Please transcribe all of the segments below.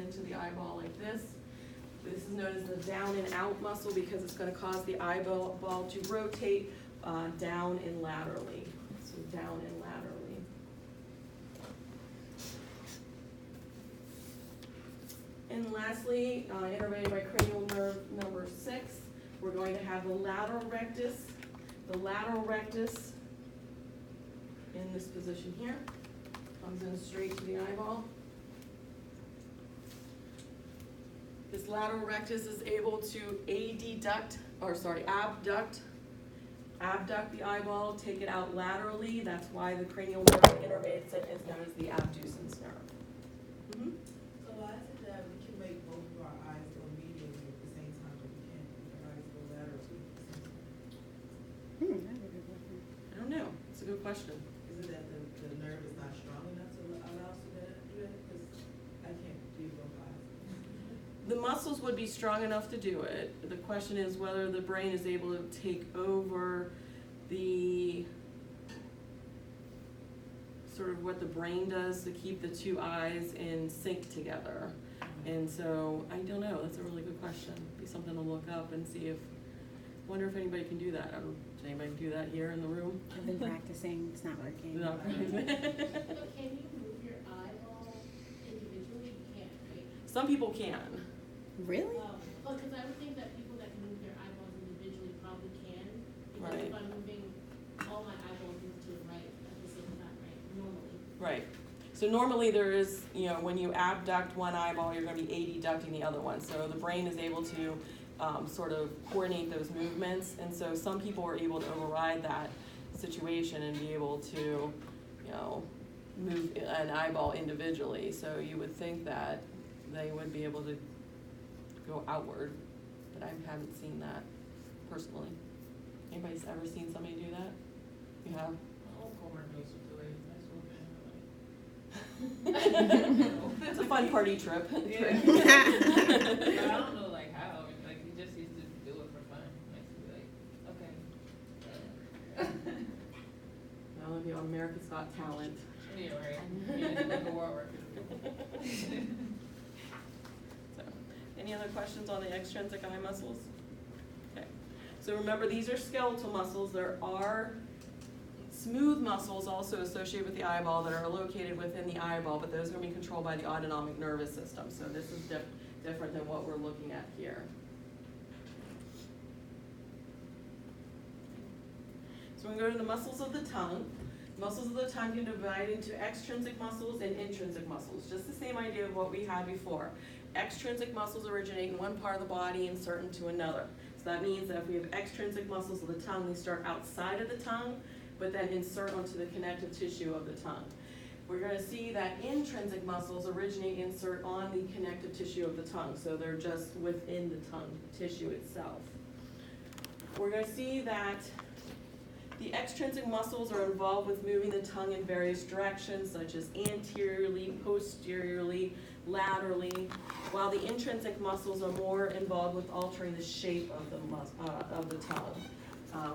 into the eyeball like this. This is known as the down and out muscle because it's going to cause the eyeball to rotate down and laterally. So down and laterally. And lastly, innervated by cranial nerve number 6, we're going to have the lateral rectus. The lateral rectus in this position here comes in straight to the eyeball. This lateral rectus is able to abduct the eyeball, take it out laterally. That's why the cranial nerve that innervates it is known as the abducens nerve. Mm-hmm. So why is it that we can make both of our eyes go medially at the same time, but we can't make our eyes go laterally at the same time? That's a good question. I don't know. It's a good question. Is it that the nerve is not strong enough to allow us to do that? Because I can't do both eyes. The muscles would be strong enough to do it. The question is whether the brain is able to take over the sort of what the brain does to keep the two eyes in sync together. And so I don't know. That's a really good question. Be something to look up and see if. Wonder if anybody can do that. Does anybody do that here in the room? I've been practicing, it's not working. No. But can you move your eyeball individually? You can't, right? Some people can. Really? Well, because I would think that people that can move their eyeballs individually probably can. Because Right. if I'm moving all my eyeballs to the right at the same time, right, normally. Right. So normally there is, when you abduct one eyeball, you're going to be adducting the other one. So the brain is able to sort of coordinate those movements. And so some people are able to override that situation and be able to, move an eyeball individually. So you would think that they would be able to go outward, but I haven't seen that personally. Anybody's ever seen somebody do that? You have? It's a fun party trip. Yeah. I don't know like how. Like he just used to do it for fun. Like to be like, okay. Now if you're on America's Got Talent. Yeah, right. Yeah, like a war record. So, any other questions on the extrinsic eye muscles? Okay. So remember, these are skeletal muscles. There are smooth muscles also associated with the eyeball that are located within the eyeball, but those are going to be controlled by the autonomic nervous system. So this is different than what we're looking at here. So we're going to go to the muscles of the tongue. Muscles of the tongue can divide into extrinsic muscles and intrinsic muscles. Just the same idea of what we had before. Extrinsic muscles originate in one part of the body and insert into another. So that means that if we have extrinsic muscles of the tongue, they start outside of the tongue, but then insert onto the connective tissue of the tongue. We're going to see that intrinsic muscles originate, insert on the connective tissue of the tongue. So they're just within the tongue tissue itself. We're going to see that the extrinsic muscles are involved with moving the tongue in various directions, such as anteriorly, posteriorly, laterally, while the intrinsic muscles are more involved with altering the shape of the tongue,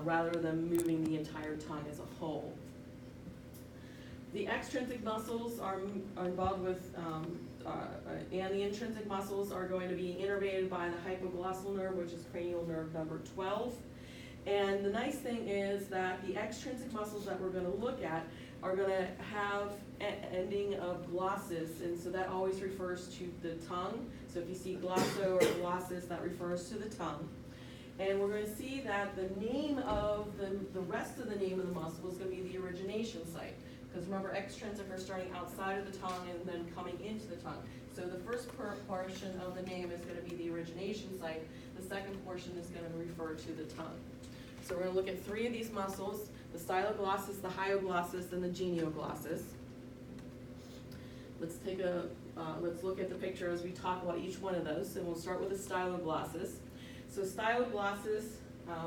rather than moving the entire tongue as a whole. The extrinsic muscles are involved with, and the intrinsic muscles are going to be innervated by the hypoglossal nerve, which is cranial nerve number 12. And the nice thing is that the extrinsic muscles that we're going to look at are going to have an ending of glossus, and so that always refers to the tongue. So if you see glosso or glossus, that refers to the tongue. And we're going to see that the name of the rest of the name of the muscle is going to be the origination site. Because remember, extrinsic are starting outside of the tongue and then coming into the tongue. So the first portion of the name is going to be the origination site. The second portion is going to refer to the tongue. So we're going to look at 3 of these muscles: the styloglossus, the hyoglossus, and the genioglossus. Let's look at the picture as we talk about each one of those. And we'll start with the styloglossus. So styloglossus,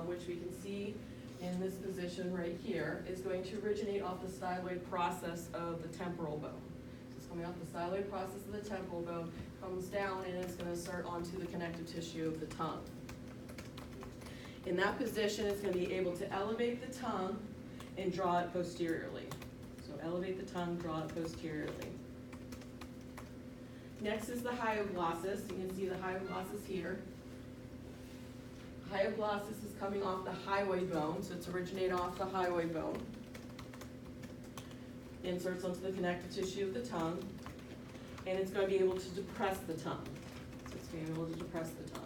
which we can see in this position right here, is going to originate off the styloid process of the temporal bone. So it's coming off the styloid process of the temporal bone, comes down, and it's going to insert onto the connective tissue of the tongue. In that position, it's going to be able to elevate the tongue and draw it posteriorly. So elevate the tongue, draw it posteriorly. Next is the hyoglossus. You can see the hyoglossus here. Hyoglossus is coming off the highway bone, so it's originating off the highway bone. Inserts onto the connective tissue of the tongue, and it's going to be able to depress the tongue. So it's going to be able to depress the tongue.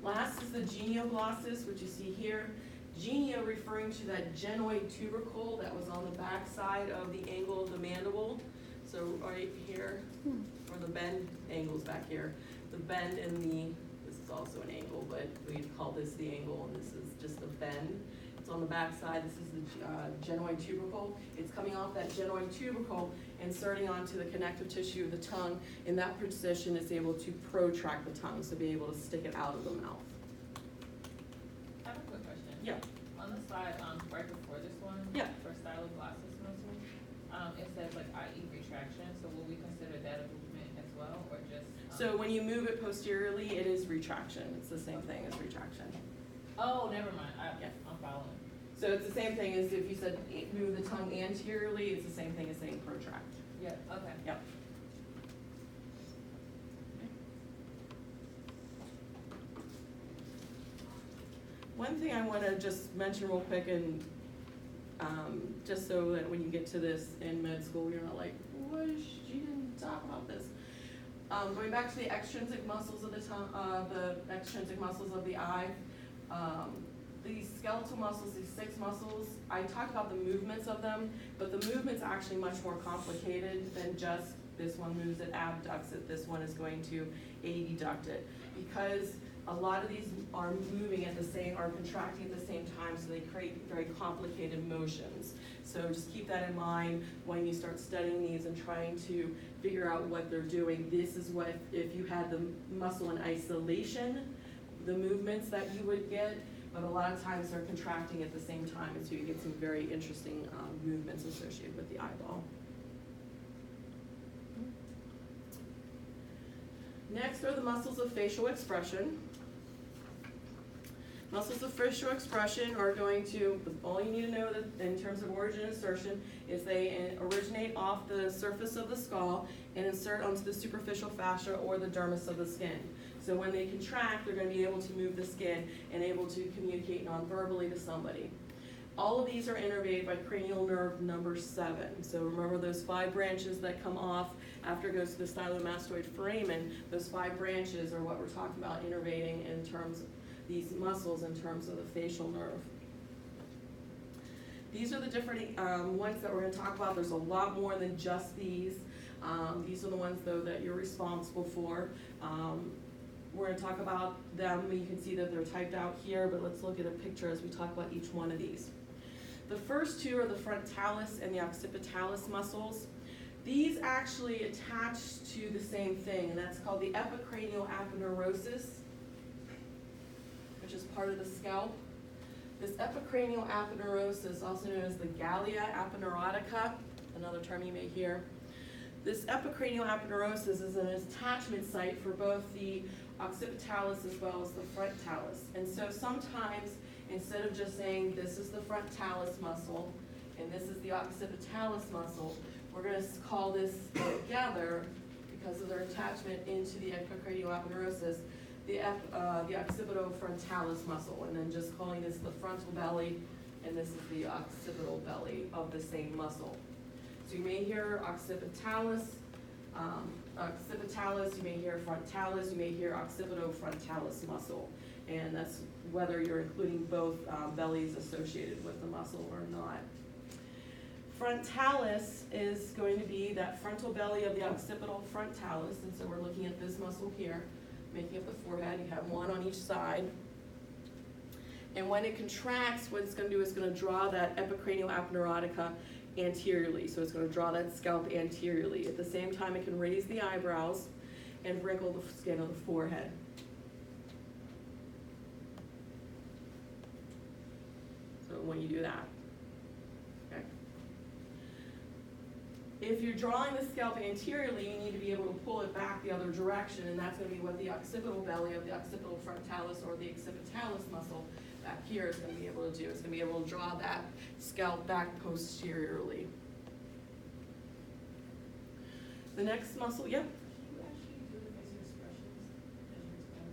Last is the genioglossus, which you see here. Genio referring to that genoid tubercle that was on the back side of the angle of the mandible. So right here, or the bend angle's back here. The bend in the, this is also an angle, but we call this the angle, and this is just the bend. It's on the back side. This is the genoid tubercle. It's coming off that genoid tubercle, inserting onto the connective tissue of the tongue. In that position, it's able to protract the tongue, so be able to stick it out of the mouth. I have a quick question. Yeah. On the slide, right before this one. Yeah. For styloglossus muscle, it says like IE retraction, so will we consider that a movement as well, or just? So when you move it posteriorly, it is retraction. It's the same thing as retraction. Oh, never mind, Yeah. I'm following. So it's the same thing as if you said move the tongue anteriorly, it's the same thing as saying protract. Yeah, okay. Yep. One thing I want to just mention real quick, and just so that when you get to this in med school, you're not like, what is she didn't talk about this. Going back to the extrinsic muscles of the tongue, the extrinsic muscles of the eye, these skeletal muscles, these 6 muscles, I talked about the movements of them, but the movement's actually much more complicated than just this one moves it, abducts it, this one is going to adduct it. Because a lot of these are moving at the same, are contracting at the same time, so they create very complicated motions. So just keep that in mind when you start studying these and trying to figure out what they're doing. This is what, if you had the muscle in isolation, the movements that you would get, but a lot of times they're contracting at the same time, and so you get some very interesting movements associated with the eyeball. Next are the muscles of facial expression. Muscles of facial expression are going to, all you need to know that in terms of origin and insertion is they originate off the surface of the skull and insert onto the superficial fascia or the dermis of the skin. So when they contract, they're going to be able to move the skin and able to communicate non-verbally to somebody. All of these are innervated by cranial nerve number 7. So remember those 5 branches that come off after it goes to the stylomastoid foramen. Those 5 branches are what we're talking about innervating in terms of these muscles in terms of the facial nerve. These are the different ones that we're going to talk about. There's a lot more than just these. These are the ones though that you're responsible for. We're going to talk about them. You can see that they're typed out here, but let's look at a picture as we talk about each one of these. The first 2 are the frontalis and the occipitalis muscles. These actually attach to the same thing, and that's called the epicranial aponeurosis, which is part of the scalp. This epicranial aponeurosis, also known as the Gallia aponeurotica, another term you may hear. This epicranial aponeurosis is an attachment site for both the occipitalis as well as the frontalis. And so sometimes, instead of just saying this is the frontalis muscle and this is the occipitalis muscle, we're going to call this together, because of their attachment into the epicranial aponeurosis, the occipitofrontalis muscle, and then just calling this the frontal belly, and this is the occipital belly of the same muscle. So you may hear occipitalis, you may hear frontalis, you may hear occipitofrontalis muscle, and that's whether you're including both bellies associated with the muscle or not. Frontalis is going to be that frontal belly of the occipital frontalis, and so we're looking at this muscle here, making up the forehead. You have one on each side. And when it contracts, what it's going to do is going to draw that epicranial aponeurotica anteriorly. So it's going to draw that scalp anteriorly. At the same time, it can raise the eyebrows and wrinkle the skin of the forehead. So when you do that, okay. If you're drawing the scalp anteriorly, you need to be able to pull it back the other direction, and that's going to be what the occipital belly of the occipital frontalis or the occipitalis muscle back here is going to be able to do. It's going to be able to draw that scalp back posteriorly. The next muscle, yep, Can you actually do the facial expressions as you're explaining?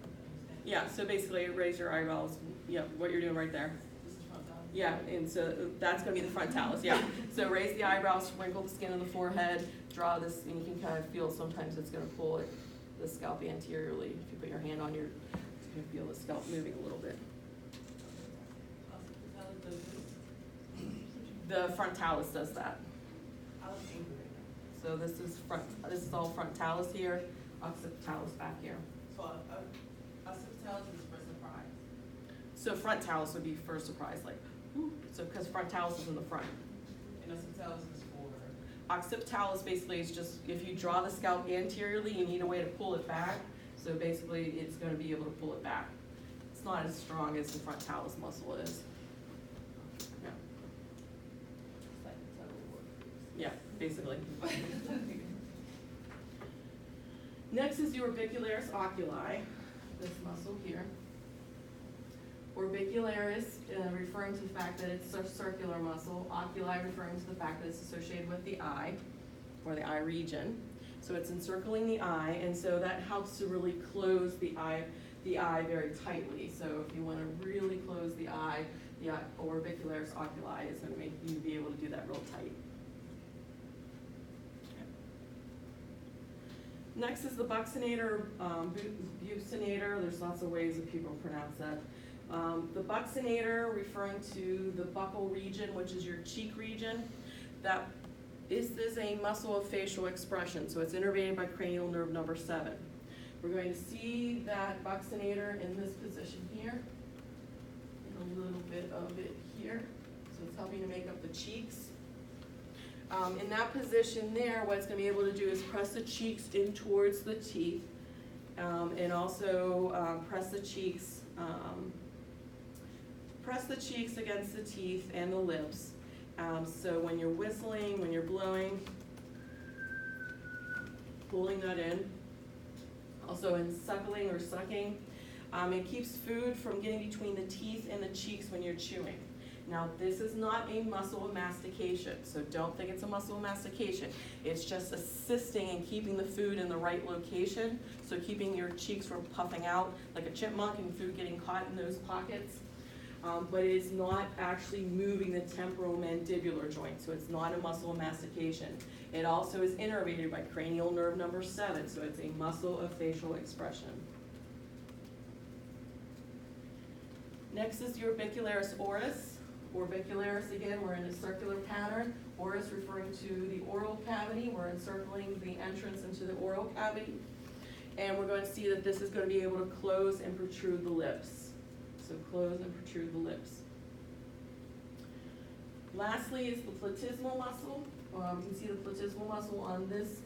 Understand? yeah, so basically raise your eyebrows, yep, what you're doing right there. This is frontal. Yeah, and so that's gonna be the frontalis, yeah. So raise the eyebrows, wrinkle the skin of the forehead, draw this, and you can kind of feel sometimes it's gonna pull it, the scalp anteriorly. If you put your hand on your, you can feel the scalp moving a little bit. The frontalis does that. I was angry right So this is all frontalis here, occipitalis back here. now. So a subtalis is for surprise. So frontalis would be for surprise, like, whoo. So because frontalis is in the front. And a subtalis is for. Occipitalis basically is just, if you draw the scalp anteriorly, you need a way to pull it back. So basically, it's gonna be able to pull it back. It's not as strong as the frontalis muscle is. Yeah, It's like the tug of war. yeah, basically. Next is the orbicularis oculi, this muscle here. Orbicularis, referring to the fact that it's a circular muscle, oculi referring to the fact that it's associated with the eye, or the eye region. So it's encircling the eye, and so that helps to really close the eye very tightly. So if you wanna really close the eye, orbicularis oculi is gonna make you be able to do that real tight. Next is the buccinator, buccinator, there's lots of ways that people pronounce that. The buccinator, referring to the buccal region, which is your cheek region, this is a muscle of facial expression, so it's innervated by cranial nerve number 7. We're going to see that buccinator in this position here, and a little bit of it here, so it's helping to make up the cheeks. In that position there, what it's gonna be able to do is press the cheeks in towards the teeth, and also press the cheeks against the teeth and the lips. So when you're whistling, when you're blowing, pulling that in. Also in suckling or sucking, it keeps food from getting between the teeth and the cheeks when you're chewing. Now, this is not a muscle of mastication, so don't think it's a muscle of mastication. It's just assisting in keeping the food in the right location, so keeping your cheeks from puffing out like a chipmunk and food getting caught in those pockets. But it is not actually moving the temporomandibular joint, so it's not a muscle of mastication. It also is innervated by cranial nerve number 7, so it's a muscle of facial expression. Next is the orbicularis oris. Orbicularis, again, we're in a circular pattern. Oris referring to the oral cavity. We're encircling the entrance into the oral cavity. And we're going to see that this is going to be able to close and protrude the lips. So close and protrude the lips. Lastly is the platysmal muscle. You can see the platysmal muscle on this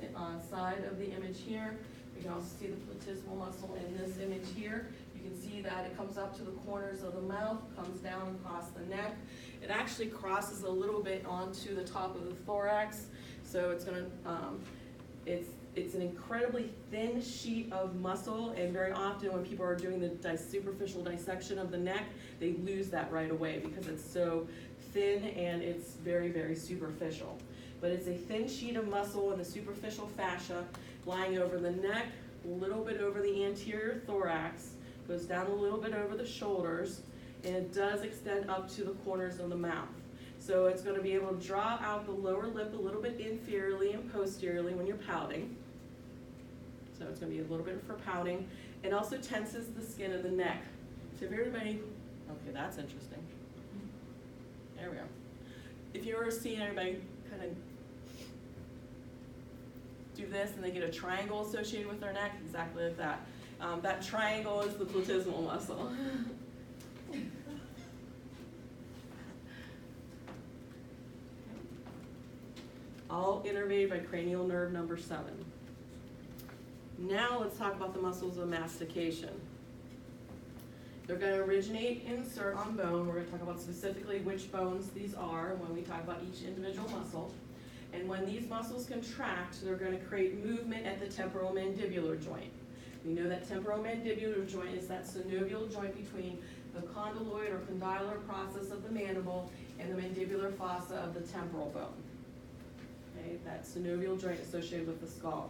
side of the image here. You can also see the platysmal muscle in this image here. You can see that it comes up to the corners of the mouth, comes down across the neck. It actually crosses a little bit onto the top of the thorax. So it's gonna, it's an incredibly thin sheet of muscle, and very often when people are doing the superficial dissection of the neck, they lose that right away because it's so thin and it's very, very superficial. But it's a thin sheet of muscle in the superficial fascia lying over the neck, a little bit over the anterior thorax, goes down a little bit over the shoulders, and it does extend up to the corners of the mouth. So it's going to be able to draw out the lower lip a little bit inferiorly and posteriorly when you're pouting. So it's going to be a little bit for pouting. It also tenses the skin of the neck. So if everybody, okay, that's interesting. There we go. If you ever seen everybody kind of do this and they get a triangle associated with their neck, exactly like that. That triangle is the platysmal muscle. All innervated by cranial nerve number 7. Now let's talk about the muscles of mastication. They're going to originate and insert on bone. We're going to talk about specifically which bones these are when we talk about each individual muscle. And when these muscles contract, they're going to create movement at the temporomandibular joint. We know that temporomandibular joint is that synovial joint between the condyloid or condylar process of the mandible and the mandibular fossa of the temporal bone. okay, that synovial joint associated with the skull.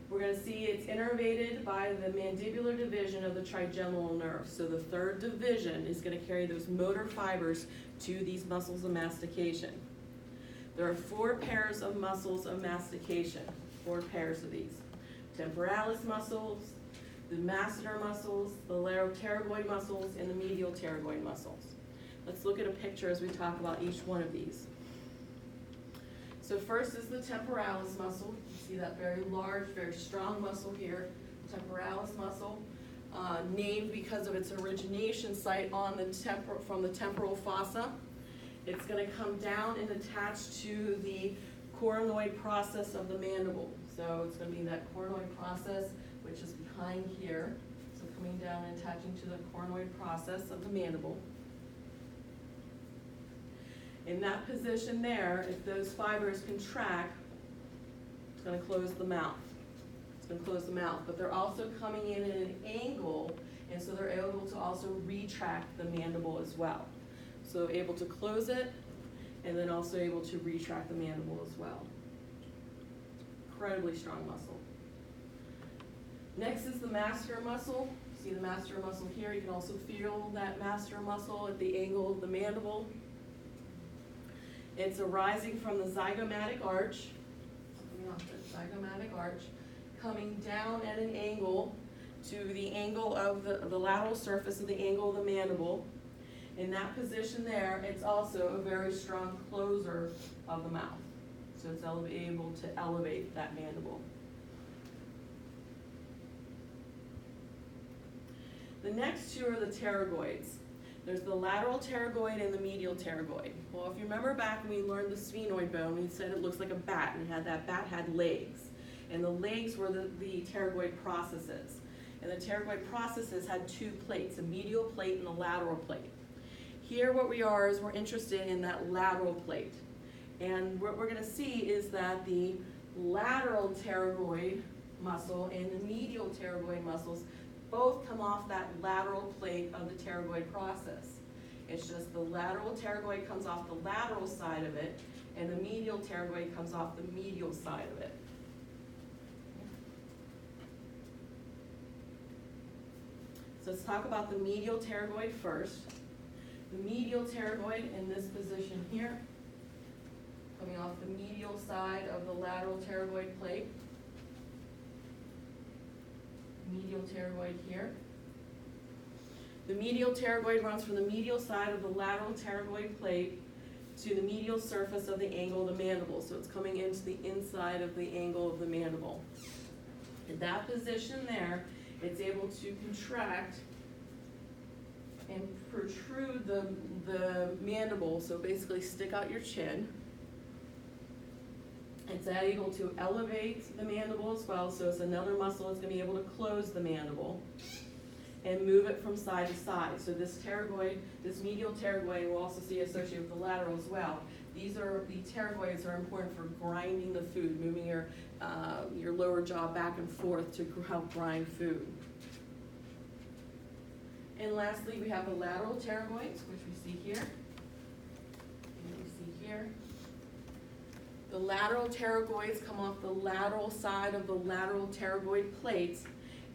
We're gonna see it's innervated by the mandibular division of the trigeminal nerve. So the third division is gonna carry those motor fibers to these muscles of mastication. There are 4 pairs of muscles of mastication, 4 pairs of these. Temporalis muscles, the masseter muscles, the lateropterygoid muscles, and the medial pterygoid muscles. Let's look at a picture as we talk about each one of these. So first is the temporalis muscle. You see that very large, very strong muscle here, temporalis muscle, named because of its origination site on the from the temporal fossa. It's gonna come down and attach to the coronoid process of the mandible. So it's gonna be that coronoid process, which is behind here. So coming down and attaching to the coronoid process of the mandible. In that position there, if those fibers contract, it's gonna close the mouth. It's gonna close the mouth, but they're also coming in at an angle, and so they're able to also retract the mandible as well. So able to close it, and then also able to retract the mandible as well. Incredibly strong muscle. Next is the masseter muscle. See the masseter muscle here, you can also feel that masseter muscle at the angle of the mandible. It's arising from the zygomatic arch, coming off the zygomatic arch, coming down at an angle to the angle of the lateral surface of the angle of the mandible. In that position there, it's also a very strong closer of the mouth. So it's able to elevate that mandible. The next 2 are the pterygoids. There's the lateral pterygoid and the medial pterygoid. Well, if you remember back when we learned the sphenoid bone, we said it looks like a bat, and that bat had legs. And the legs were the pterygoid processes. And the pterygoid processes had 2 plates, a medial plate and a lateral plate. Here what we are is we're interested in that lateral plate. And what we're gonna see is that the lateral pterygoid muscle and the medial pterygoid muscles both come off that lateral plate of the pterygoid process. It's just the lateral pterygoid comes off the lateral side of it, and the medial pterygoid comes off the medial side of it. So let's talk about the medial pterygoid first. The medial pterygoid in this position here, coming off the medial side of the lateral pterygoid plate. Medial pterygoid here. The medial pterygoid runs from the medial side of the lateral pterygoid plate to the medial surface of the angle of the mandible. So it's coming into the inside of the angle of the mandible. In that position there, it's able to contract and protrude the mandible, so basically stick out your chin. It's able to elevate the mandible as well, so it's another muscle that's going to be able to close the mandible and move it from side to side. So this pterygoid, this medial pterygoid, we'll also see associated with the lateral as well. The pterygoids are important for grinding the food, moving your lower jaw back and forth to help grind food. And lastly, we have the lateral pterygoids, which we see here. And we see here. The lateral pterygoids come off the lateral side of the lateral pterygoid plates,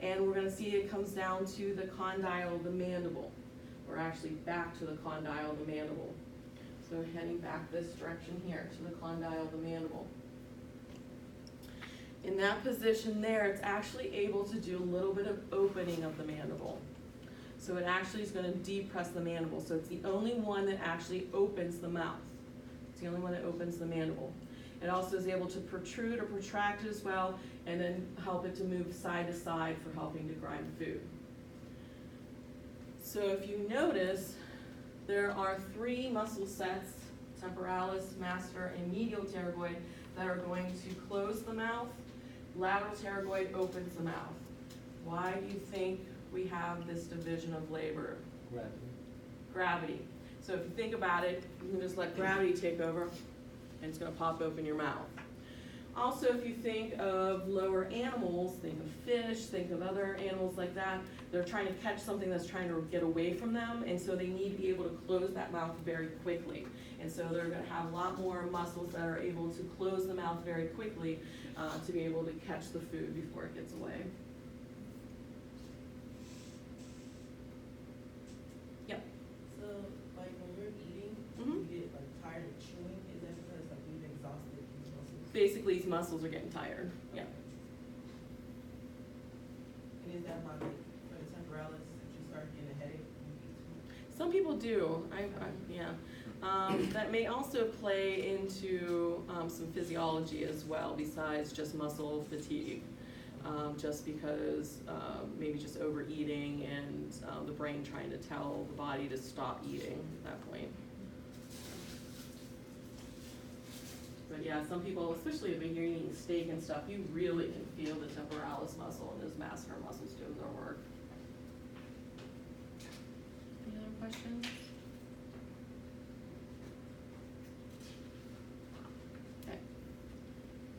and we're going to see it comes down to the condyle of the mandible, or actually back to the condyle of the mandible. So heading back this direction here to the condyle of the mandible. In that position there, it's actually able to do a little bit of opening of the mandible. So it actually is going to depress the mandible. So it's the only one that actually opens the mouth. It's the only one that opens the mandible. It also is able to protrude or protract it as well, and then help it to move side to side for helping to grind food. So if you notice, there are 3 muscle sets, temporalis, masseter, and medial pterygoid, that are going to close the mouth. Lateral pterygoid opens the mouth. Why do you think we have this division of labor? Gravity. Gravity. So if you think about it, you can just let gravity take over, and it's going to pop open your mouth. Also, if you think of lower animals, think of fish, think of other animals like that, they're trying to catch something that's trying to get away from them, and so they need to be able to close that mouth very quickly. And so they're gonna have a lot more muscles that are able to close the mouth very quickly to be able to catch the food before it gets away. Yep. So, like, when you're eating, Mhm. you get, like, tired of chewing, is that because, like, you've exhausted these muscles? Basically, these muscles are getting tired, yeah. And is that why, like, for the temporalis, that you start getting a headache when you eat too much? Some people do, yeah. That may also play into some physiology as well, besides just muscle fatigue. Just because maybe just overeating and the brain trying to tell the body to stop eating at that point. But yeah, some people, especially if you're eating steak and stuff, you really can feel the temporalis muscle and those masseter muscles doing their work. Any other questions? Okay.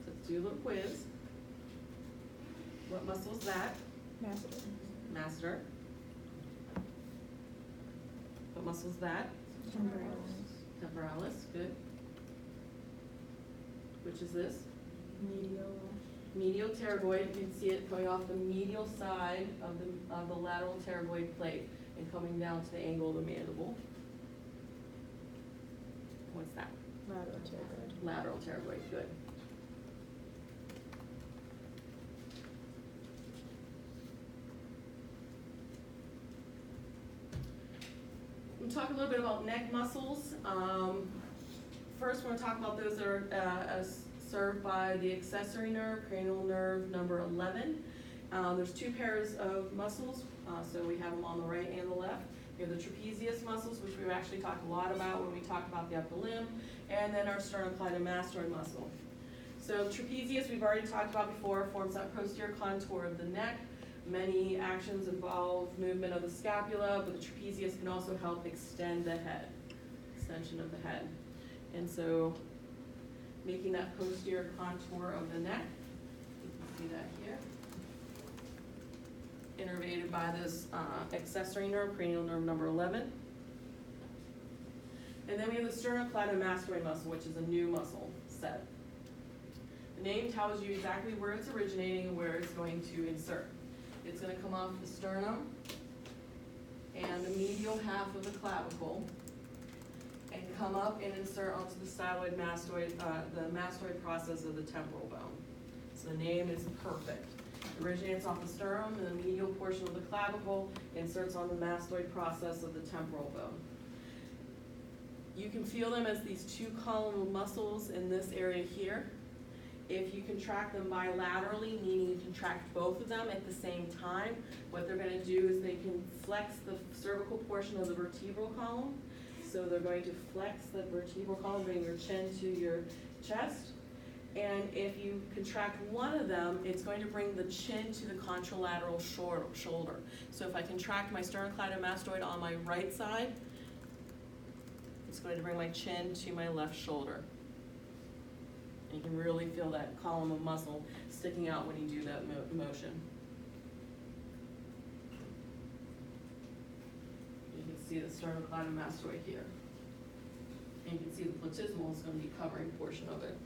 So let's do a little quiz. What muscle is that? Masseter. What muscle is that? Temporalis, good. Which is this? Medial pterygoid. You can see it going off the medial side of the lateral pterygoid plate and coming down to the angle of the mandible. What's that? Lateral pterygoid, good. We'll talk a little bit about neck muscles. First, we're going to talk about those that are served by the accessory nerve, cranial nerve number 11. There's two pairs of muscles, so we have them on the right and the left. We have the trapezius muscles, which we've actually talked a lot about when we talk about the upper limb, and then our sternocleidomastoid muscle. So trapezius, we've already talked about before, forms that posterior contour of the neck. Many actions involve movement of the scapula, but the trapezius can also help extend the head, extension of the head. And so, making that posterior contour of the neck, you can see that here. Innervated by this accessory nerve, cranial nerve number 11. And then we have the sternocleidomastoid muscle, which is a new muscle set. The name tells you exactly where it's originating and where it's going to insert. It's going to come off the sternum and the medial half of the clavicle and come up and insert onto the styloid mastoid, the mastoid process of the temporal bone. So the name is perfect. It originates off the sternum and the medial portion of the clavicle, inserts on the mastoid process of the temporal bone. You can feel them as these two column of muscles in this area here. If you contract them bilaterally, meaning you contract both of them at the same time, what they're going to do is they can flex the cervical portion of the vertebral column. So they're going to flex the vertebral column, bring your chin to your chest. And if you contract one of them, it's going to bring the chin to the contralateral shoulder. So if I contract my sternocleidomastoid on my right side, it's going to bring my chin to my left shoulder. And you can really feel that column of muscle sticking out when you do that motion. You can see the sternocleidomastoid here. And you can see the platysmal is going to be covering a portion of it.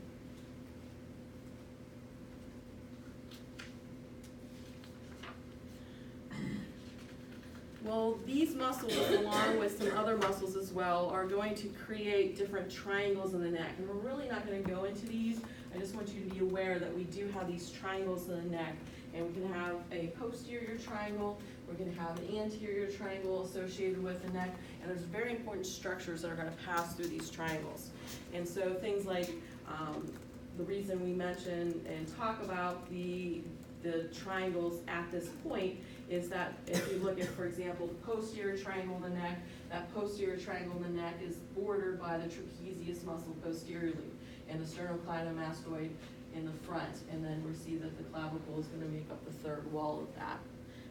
Well, these muscles, along with some other muscles as well, are going to create different triangles in the neck. And we're really not going to go into these. I just want you to be aware that we do have these triangles in the neck. And we can have a posterior triangle, we're going to have an anterior triangle associated with the neck, and there's very important structures that are going to pass through these triangles. And so things like the reason we mention and talk about the triangles at this point is that if you look at, for example, the posterior triangle in the neck, that posterior triangle in the neck is bordered by the trapezius muscle posteriorly and the sternocleidomastoid in the front, and then we see that the clavicle is going to make up the third wall of that.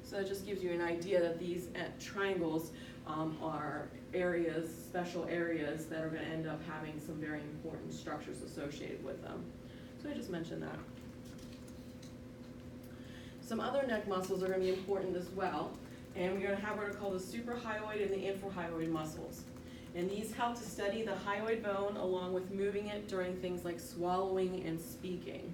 So that just gives you an idea that these triangles are areas, special areas that are going to end up having some very important structures associated with them. So I just mentioned that. Some other neck muscles are gonna be important as well, and we're gonna have what are called the suprahyoid and the infrahyoid muscles. And these help to steady the hyoid bone along with moving it during things like swallowing and speaking.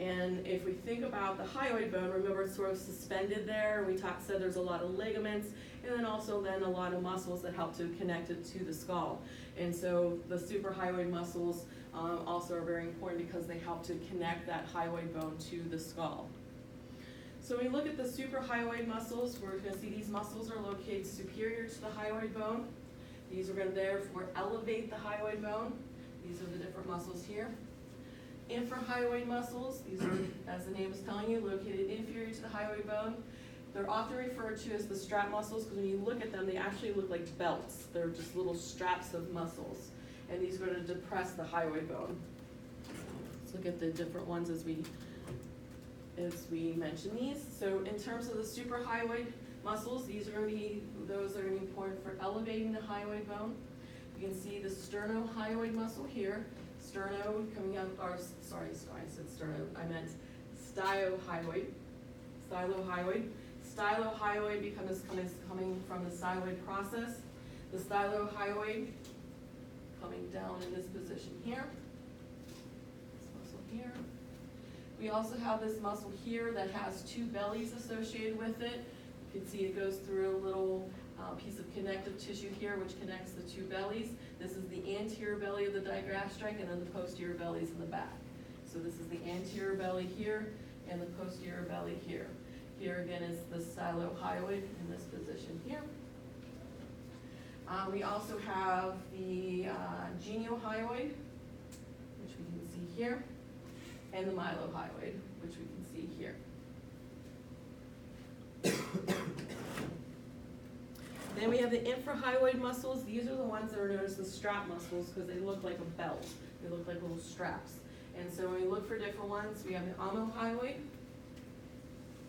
And if we think about the hyoid bone, remember it's sort of suspended there. We said there's a lot of ligaments, and then also then a lot of muscles that help to connect it to the skull. And so the suprahyoid muscles also are very important because they help to connect that hyoid bone to the skull. So when we look at the suprahyoid muscles, we're gonna see these muscles are located superior to the hyoid bone. These are gonna therefore elevate the hyoid bone. These are the different muscles here. Infrahyoid muscles, these are, as the name is telling you, located inferior to the hyoid bone. They're often referred to as the strap muscles because when you look at them, they actually look like belts. They're just little straps of muscles. And these are going to depress the hyoid bone. Let's look at the different ones as we mention these. So in terms of the suprahyoid muscles, these are going to be those that are going to be important for elevating the hyoid bone. You can see the sternohyoid muscle here. Sterno coming out, or sorry, I said sterno, I meant stylohyoid. Stylohyoid. Stylohyoid coming from the styloid process. The stylohyoid coming down in this position here. This muscle here. We also have this muscle here that has two bellies associated with it. You can see it goes through a little piece of connective tissue here which connects the two bellies. This is the anterior belly of the digastric, and then the posterior belly is in the back. So this is the anterior belly here and the posterior belly here. Here again is the stylohyoid in this position here. We also have the geniohyoid, which we can see here, and the mylohyoid, which we can see here. Then we have the infrahyoid muscles. These are the ones that are known as the strap muscles because they look like a belt. They look like little straps. And so when we look for different ones, we have the omohyoid,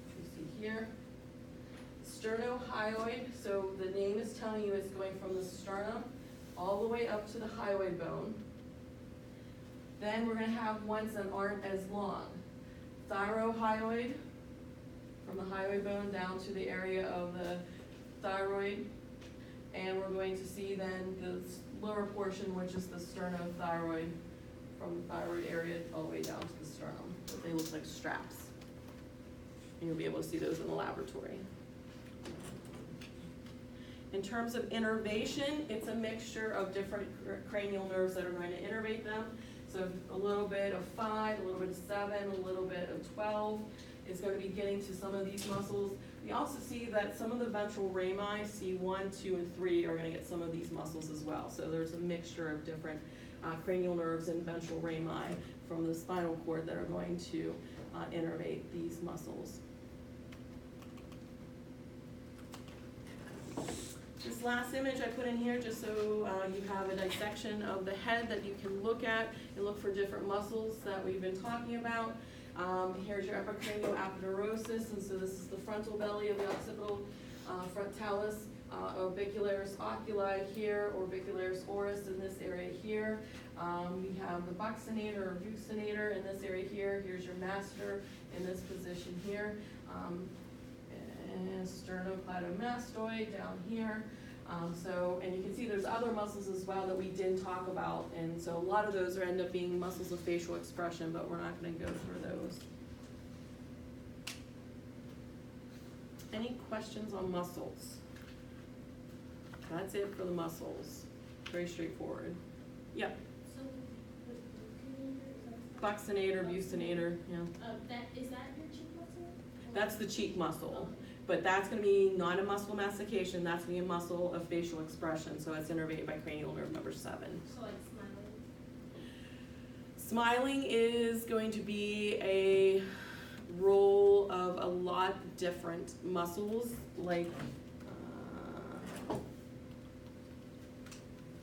which you see here. Sternohyoid, so the name is telling you it's going from the sternum all the way up to the hyoid bone. Then we're going to have ones that aren't as long. Thyrohyoid, from the hyoid bone down to the area of the thyroid. And we're going to see then the lower portion, which is the sternothyroid, from the thyroid area all the way down to the sternum. But they look like straps. And you'll be able to see those in the laboratory. In terms of innervation, it's a mixture of different cranial nerves that are going to innervate them. So a little bit of 5, a little bit of 7, a little bit of 12 is going to be getting to some of these muscles. We also see that some of the ventral rami, C1, 2, and 3, are going to get some of these muscles as well. So there's a mixture of different cranial nerves and ventral rami from the spinal cord that are going to innervate these muscles. This last image I put in here just so you have a dissection of the head that you can look at and look for different muscles that we've been talking about. Here's your epicranial aponeurosis, and so this is the frontal belly of the occipital frontalis, orbicularis oculi here, orbicularis oris in this area here. We have the buccinator or buccinator in this area here. Here's your masseter in this position here. And sternocleidomastoid down here. And you can see there's other muscles as well that we didn't talk about, and so a lot of those end up being muscles of facial expression, but we're not going to go through those. Any questions on muscles? That's it for the muscles. Very straightforward. Yep. So, the Buccinator, buccinator, yeah. is that your cheek muscle? That's the cheek muscle. But that's going to be not a muscle mastication, that's going to be a muscle of facial expression, so it's innervated by cranial nerve number 7. So like smiling? Smiling is going to be a role of a lot of different muscles, like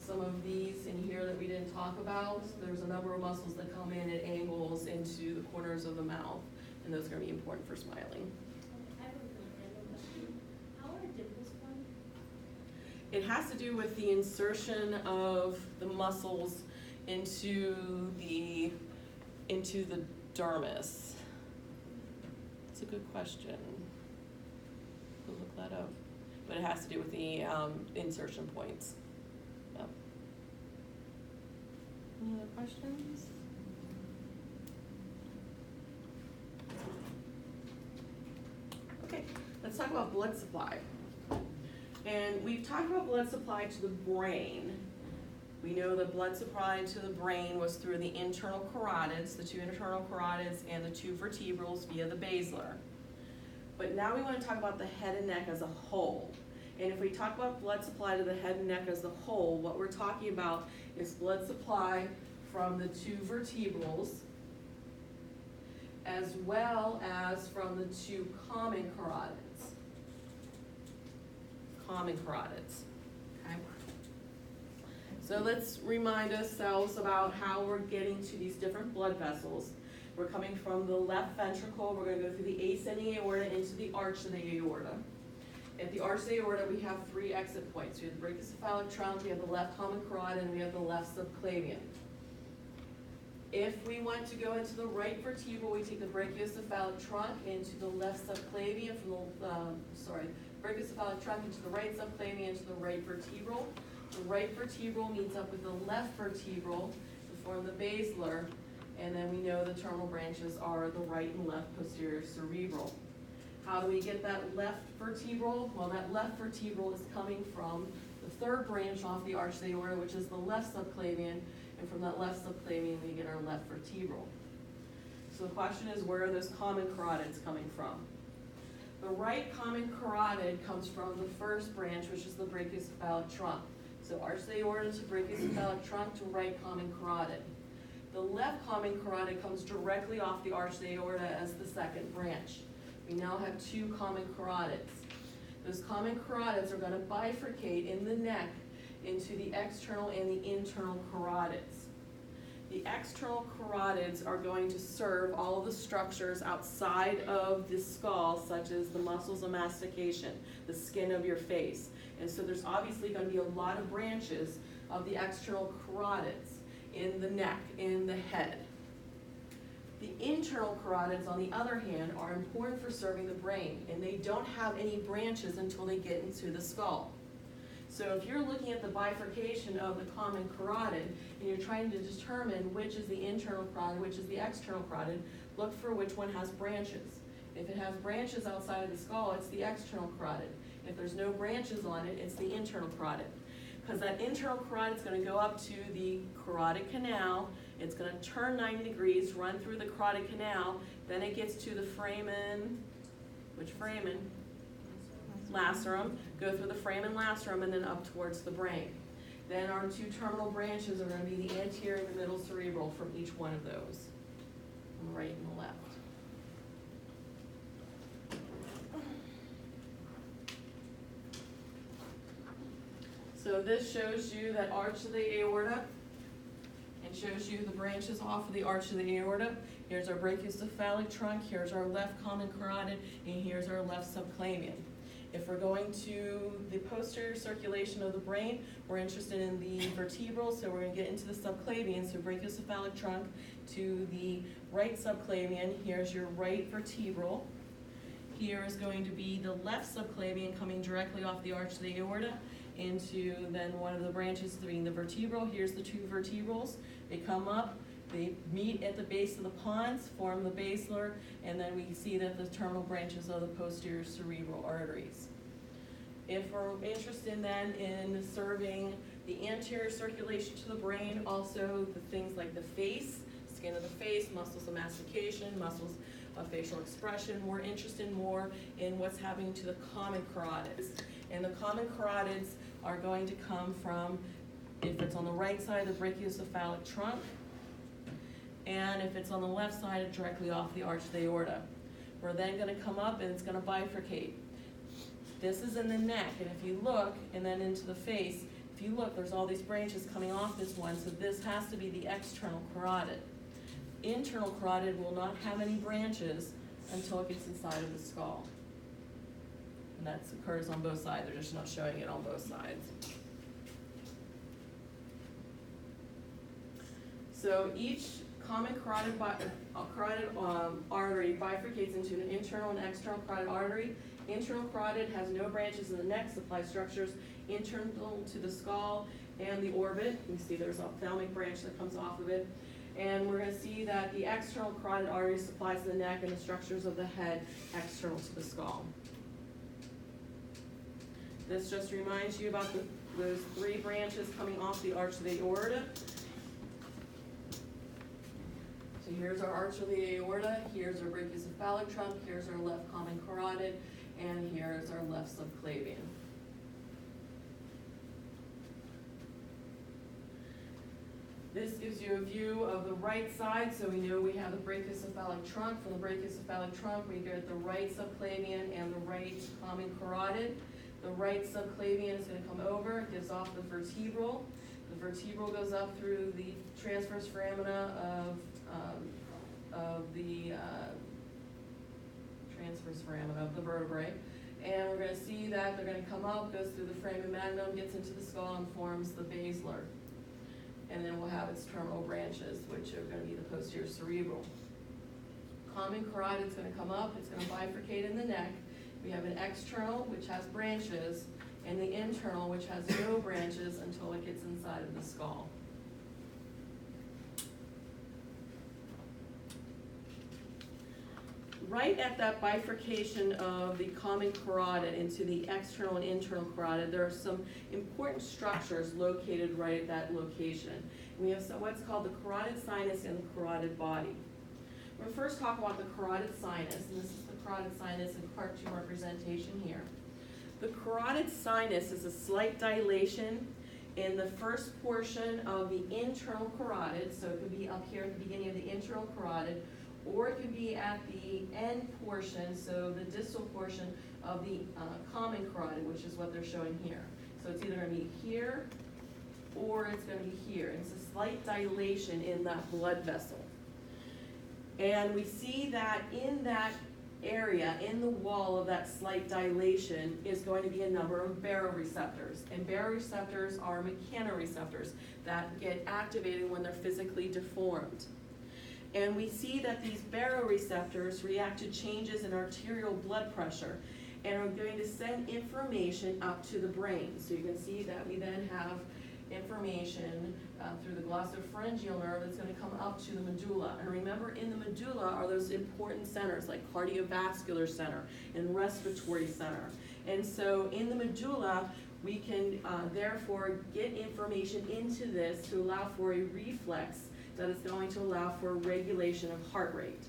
some of these in here that we didn't talk about. There's a number of muscles that come in at angles into the corners of the mouth, and those are going to be important for smiling. It has to do with the insertion of the muscles into the dermis? It's a good question. We'll look that up. But it has to do with the insertion points. Yep. Any other questions? Okay, let's talk about blood supply. And we've talked about blood supply to the brain. We know that blood supply to the brain was through the internal carotids, the two internal carotids and the two vertebrals via the basilar. But now we want to talk about the head and neck as a whole. And if we talk about blood supply to the head and neck as a whole, what we're talking about is blood supply from the two vertebrals as well as from the two common carotids. Common carotids, okay? So let's remind ourselves about how we're getting to these different blood vessels. We're coming from the left ventricle, we're gonna go through the ascending aorta into the arch of the aorta. At the arch of the aorta, we have three exit points. We have the brachiocephalic trunk, we have the left common carotid, and we have the left subclavian. If we want to go into the right vertebral, we take the brachiocephalic trunk into the left subclavian from the, brachiocephalic trunk into the right subclavian into the right vertebral. The right vertebral meets up with the left vertebral to form the basilar, and then we know the terminal branches are the right and left posterior cerebral. How do we get that left vertebral? Well, that left vertebral is coming from the third branch off the arch of the aorta, which is the left subclavian, and from that left subclavian we get our left vertebral. So the question is, where are those common carotids coming from? The right common carotid comes from the first branch, which is the brachiocephalic trunk. So arch of the aorta to brachiocephalic trunk to right common carotid. The left common carotid comes directly off the arch of the aorta as the second branch. We now have two common carotids. Those common carotids are going to bifurcate in the neck into the external and the internal carotids. The external carotids are going to serve all of the structures outside of the skull, such as the muscles of mastication, the skin of your face. And so there's obviously going to be a lot of branches of the external carotids in the neck, in the head. The internal carotids, on the other hand, are important for serving the brain, and they don't have any branches until they get into the skull. So if you're looking at the bifurcation of the common carotid, and you're trying to determine which is the internal carotid, which is the external carotid, look for which one has branches. If it has branches outside of the skull, it's the external carotid. If there's no branches on it, it's the internal carotid. Because that internal carotid is going to go up to the carotid canal, it's going to turn 90 degrees, run through the carotid canal, then it gets to the foramen, which foramen? Lacerum, go through the foramen lacerum and then up towards the brain. Then our two terminal branches are going to be the anterior and the middle cerebral from each one of those, on the right and the left. So this shows you that arch of the aorta. It shows you the branches off of the arch of the aorta. Here's our brachiocephalic trunk, here's our left common carotid, and here's our left subclavian. If we're going to the posterior circulation of the brain, we're interested in the vertebral, so we're going to get into the subclavian, so brachiocephalic trunk to the right subclavian. Here's your right vertebral. Here is going to be the left subclavian coming directly off the arch of the aorta into then one of the branches being the vertebral. Here's the two vertebrals. They come up, they meet at the base of the pons, form the basilar, and then we see that the terminal branches of the posterior cerebral arteries. If we're interested then in serving the anterior circulation to the brain, also the things like the face, skin of the face, muscles of mastication, muscles of facial expression, we're interested more in what's happening to the common carotids. And the common carotids are going to come from, if it's on the right side, the brachiocephalic trunk, and if it's on the left side, directly off the arch of the aorta. We're then going to come up and it's going to bifurcate. This is in the neck, and if you look, and then into the face, if you look, there's all these branches coming off this one, so this has to be the external carotid. Internal carotid will not have any branches until it gets inside of the skull. And that occurs on both sides, they're just not showing it on both sides. So each common carotid artery bifurcates into an internal and external carotid artery. Internal carotid has no branches in the neck, supplies structures internal to the skull and the orbit. You see there's an ophthalmic branch that comes off of it. And we're going to see that the external carotid artery supplies the neck and the structures of the head external to the skull. This just reminds you about those three branches coming off the arch of the aorta. So here's our arch of the aorta, here's our brachiocephalic trunk, here's our left common carotid, and here's our left subclavian. This gives you a view of the right side, so we know we have the brachiocephalic trunk. From the brachiocephalic trunk, we get the right subclavian and the right common carotid. The right subclavian is going to come over, it gives off the vertebral. The vertebral goes up through the transverse foramina of the transverse foramina of the vertebrae. And we're going to see that they're going to come up, goes through the foramen magnum, gets into the skull, and forms the basilar. And then we'll have its terminal branches, which are going to be the posterior cerebral. Common carotid is going to come up, it's going to bifurcate in the neck. We have an external, which has branches, and the internal, which has no branches until it gets inside of the skull. Right at that bifurcation of the common carotid into the external and internal carotid, there are some important structures located right at that location. We have what's called the carotid sinus and the carotid body. We're going to first talk about the carotid sinus, and this is the carotid sinus in cartoon representation here. The carotid sinus is a slight dilation in the first portion of the internal carotid, so it could be up here at the beginning of the internal carotid, or it could be at the end portion, so the distal portion of the common carotid, which is what they're showing here. So it's either going to be here, or it's going to be here. It's a slight dilation in that blood vessel. And we see that in that area, in the wall of that slight dilation, is going to be a number of baroreceptors. And baroreceptors are mechanoreceptors that get activated when they're physically deformed. And we see that these baroreceptors react to changes in arterial blood pressure and are going to send information up to the brain. So you can see that we then have information through the glossopharyngeal nerve that's going to come up to the medulla. And remember, in the medulla are those important centers like cardiovascular center and respiratory center. And so in the medulla, we can therefore get information into this to allow for a reflex that is going to allow for regulation of heart rate.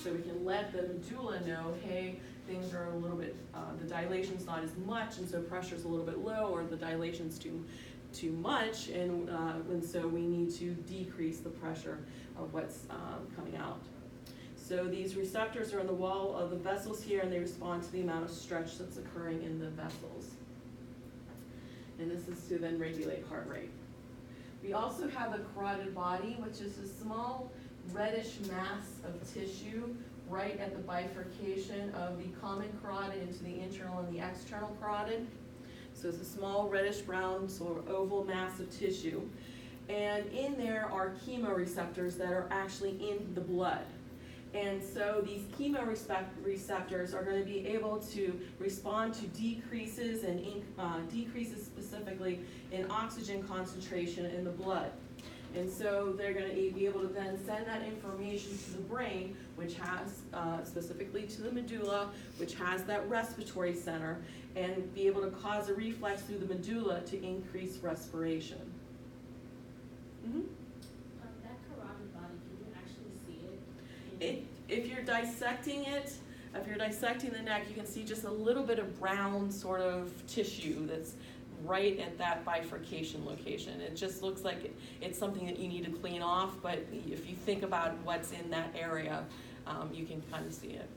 So we can let the medulla know, hey, things are a little bit, the dilation's not as much, and so pressure's a little bit low, or the dilation's too much, and so we need to decrease the pressure of what's coming out. So these receptors are on the wall of the vessels here, and they respond to the amount of stretch that's occurring in the vessels. And this is to then regulate heart rate. We also have the carotid body, which is a small reddish mass of tissue right at the bifurcation of the common carotid into the internal and the external carotid. So it's a small reddish brown sort of oval mass of tissue. And in there are chemoreceptors that are actually in the blood. And so these chemoreceptors are going to be able to respond to decreases and decreases specifically in oxygen concentration in the blood. And so they're going to be able to then send that information to the brain, which has, specifically to the medulla, which has that respiratory center, and be able to cause a reflex through the medulla to increase respiration. Mm-hmm. That carotid body, can you actually see it? If you're dissecting it, if you're dissecting the neck, you can see just a little bit of brown sort of tissue that's right at that bifurcation location. It just looks like it's something that you need to clean off, but if you think about what's in that area, you can kind of see it.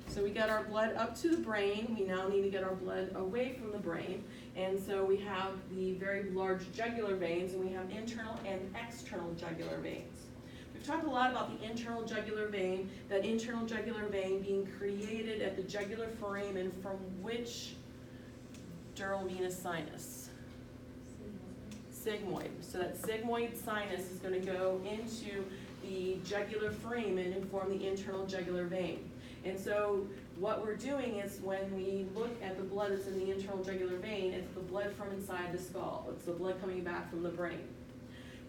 So we got our blood up to the brain. We now need to get our blood away from the brain. And so we have the very large jugular veins, and we have internal and external jugular veins. We've talked a lot about the internal jugular vein, that internal jugular vein being created at the jugular foramen from which dural venous sinus. Sigmoid. So that sigmoid sinus is gonna go into the jugular foramen and form the internal jugular vein. And so what we're doing is when we look at the blood that's in the internal jugular vein, it's the blood from inside the skull. It's the blood coming back from the brain.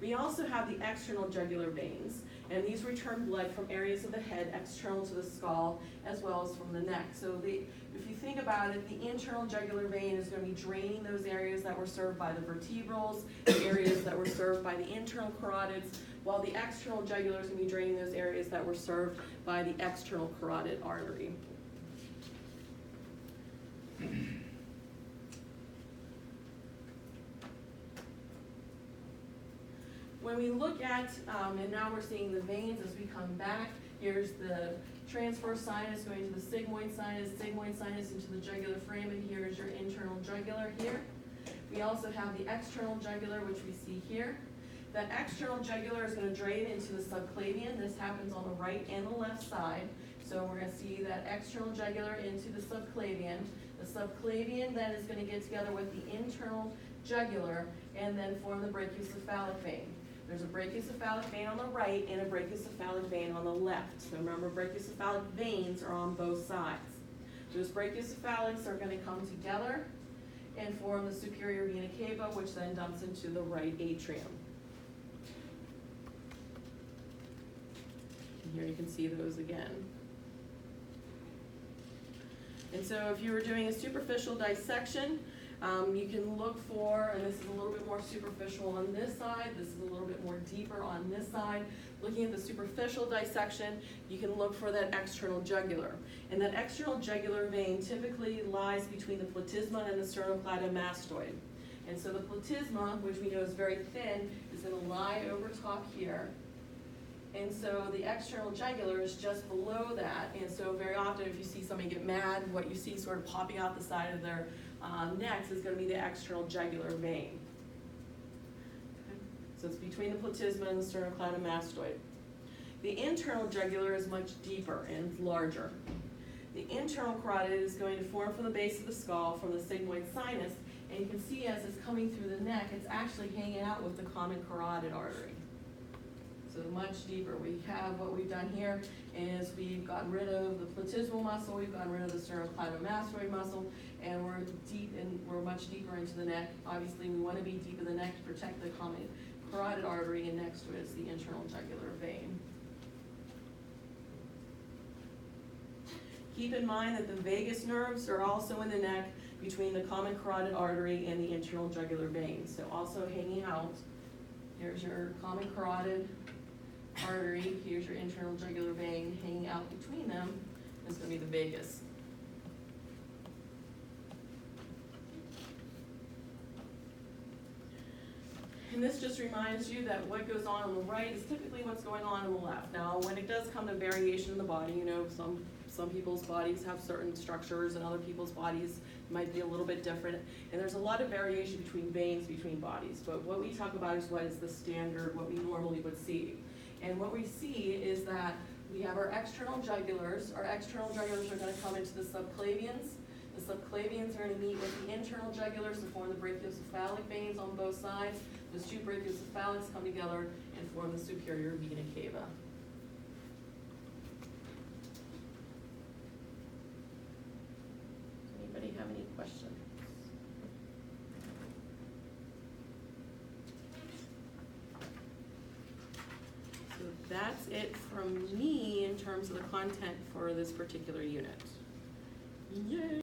We also have the external jugular veins, and these return blood from areas of the head external to the skull as well as from the neck. So if you think about it, the internal jugular vein is going to be draining those areas that were served by the vertebrals, the areas that were served by the internal carotids, while the external jugular is going to be draining those areas that were served by the external carotid artery. When we look at, and now we're seeing the veins as we come back, here's the transverse sinus going to the sigmoid sinus into the jugular foramen. Here is your internal jugular here. We also have the external jugular, which we see here. That external jugular is going to drain into the subclavian. This happens on the right and the left side. So we're going to see that external jugular into the subclavian. The subclavian then is going to get together with the internal jugular and then form the brachiocephalic vein. There's a brachiocephalic vein on the right and a brachiocephalic vein on the left. So remember, brachiocephalic veins are on both sides. Those brachiocephalics are going to come together and form the superior vena cava, which then dumps into the right atrium. And here you can see those again. And so if you were doing a superficial dissection, you can look for, and this is a little bit more superficial on this side, this is a little bit more deeper on this side. Looking at the superficial dissection, you can look for that external jugular. And that external jugular vein typically lies between the platysma and the sternocleidomastoid. And so the platysma, which we know is very thin, is going to lie over top here. And so the external jugular is just below that. And so very often if you see somebody get mad, what you see sort of popping out the side of their necks is going to be the external jugular vein. Okay. So it's between the platysma and the sternocleidomastoid. The internal jugular is much deeper and larger. The internal carotid is going to form from the base of the skull, from the sigmoid sinus, and you can see as it's coming through the neck, it's actually hanging out with the common carotid artery. So much deeper. We have, what we've done here is we've gotten rid of the platysmal muscle, we've gotten rid of the sternocleidomastoid muscle, and we're much deeper into the neck. Obviously, we want to be deep in the neck to protect the common carotid artery, and next to it is the internal jugular vein. Keep in mind that the vagus nerves are also in the neck between the common carotid artery and the internal jugular vein. So also hanging out, here's your common carotid artery, here's your internal jugular vein, hanging out between them is going to be the vagus. And this just reminds you that what goes on the right is typically what's going on the left. Now, when it does come to variation in the body, you know, some people's bodies have certain structures and other people's bodies might be a little bit different. And there's a lot of variation between veins, between bodies. But what we talk about is what is the standard, what we normally would see. And what we see is that we have our external jugulars. Our external jugulars are going to come into the subclavians. The subclavians are going to meet with the internal jugulars to form the brachiocephalic veins on both sides. Those two brachiocephalics come together and form the superior vena cava. Anybody have any questions? So that's it from me in terms of the content for this particular unit. Yay!